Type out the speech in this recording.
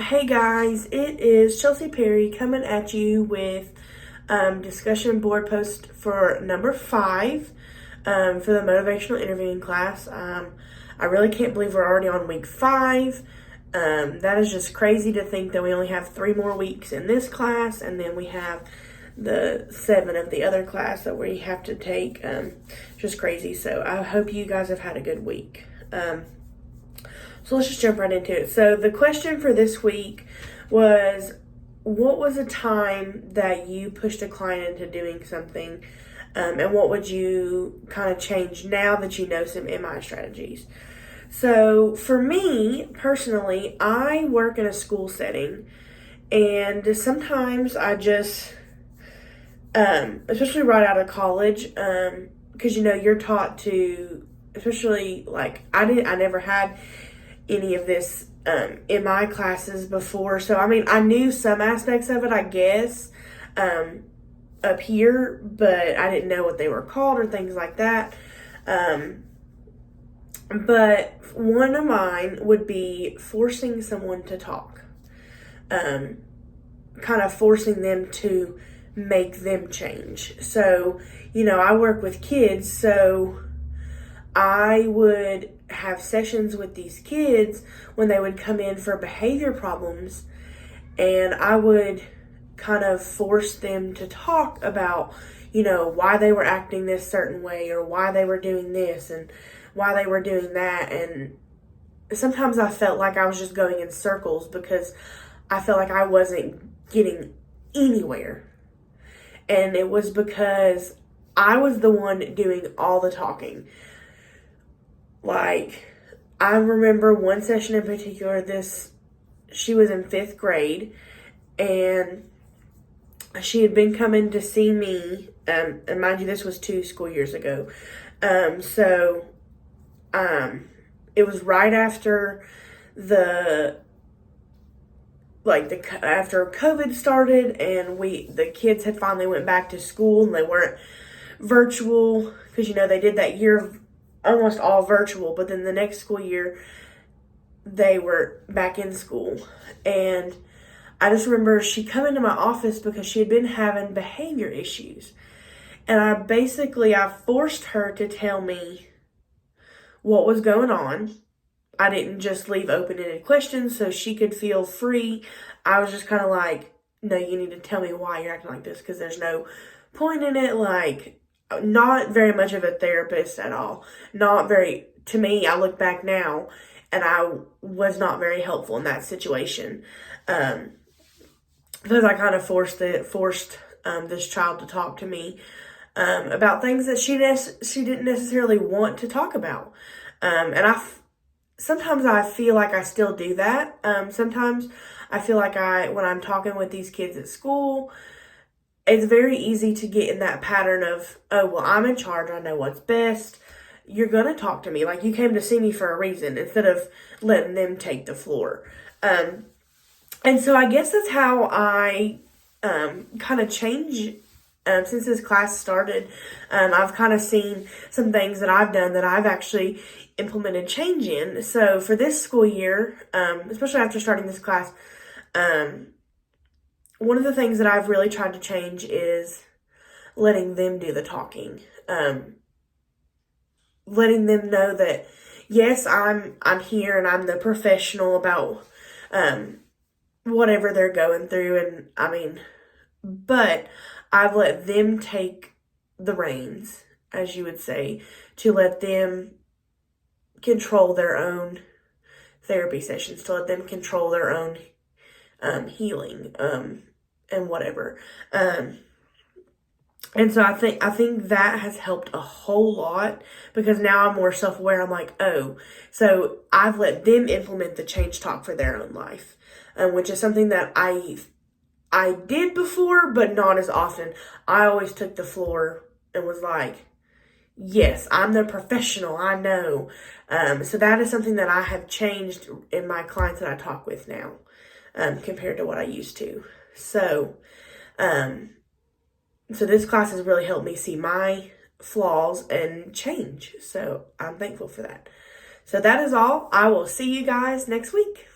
Hey guys, it is Chelsea Perry coming at you with discussion board post for number 5 for the motivational interviewing class. I really can't believe we're already on week 5. That is just crazy to think that we only have 3 more weeks in this class, and then we have the 7 of the other class that we have to take. Just crazy. So I hope you guys have had a good week. So let's just jump right into it. So the question for this week was, what was a time that you pushed a client into doing something, and what would you kind of change now that you know some MI strategies? So for me personally, I work in a school setting, and sometimes I just, especially right out of college, because you're taught to, especially like I never had any of this in my classes before. So, I knew some aspects of it, I guess, up here, but I didn't know what they were called or things like that. But one of mine would be forcing someone to talk, kind of forcing them to make them change. So, I work with kids, so I would have sessions with these kids when they would come in for behavior problems, and I would kind of force them to talk about, why they were acting this certain way, or why they were doing this and why they were doing that. And sometimes I felt like I was just going in circles because I felt like I wasn't getting anywhere. And it was because I was the one doing all the talking. Like, I remember one session in particular, she was in 5th grade, and she had been coming to see me, and mind you, this was 2 school years ago. It was right after after COVID started, and the kids had finally went back to school, and they weren't virtual, because, they did that year of almost all virtual, but then the next school year they were back in school. And I just remember she come into my office because she had been having behavior issues, and I forced her to tell me what was going on. I didn't just leave open-ended questions so she could feel free. I was just kind of like, no, you need to tell me why you're acting like this, because there's no point in it. Like, not very much of a therapist at all. To me, I look back now, and I was not very helpful in that situation. Because I kind of forced this child to talk to me about things that she didn't necessarily want to talk about. And sometimes I feel like I still do that. Sometimes I feel like when I'm talking with these kids at school, it's very easy to get in that pattern of, oh, well, I'm in charge, I know what's best. You're going to talk to me. Like, you came to see me for a reason, instead of letting them take the floor. And so I guess that's how I kind of change since this class started. I've kind of seen some things that I've done that I've actually implemented change in. So for this school year, especially after starting this class, one of the things that I've really tried to change is letting them do the talking. Letting them know that, yes, I'm here and I'm the professional about whatever they're going through. And but I've let them take the reins, as you would say, to let them control their own therapy sessions, to let them control their own healing, and whatever. And so I think that has helped a whole lot, because now I'm more self-aware. I'm like, oh, so I've let them implement the change talk for their own life, which is something that I did before, but not as often. I always took the floor and was like, yes, I'm the professional, I know. So that is something that I have changed in my clients that I talk with now, compared to what I used to. So this class has really helped me see my flaws and change. So I'm thankful for that. So that is all. I will see you guys next week.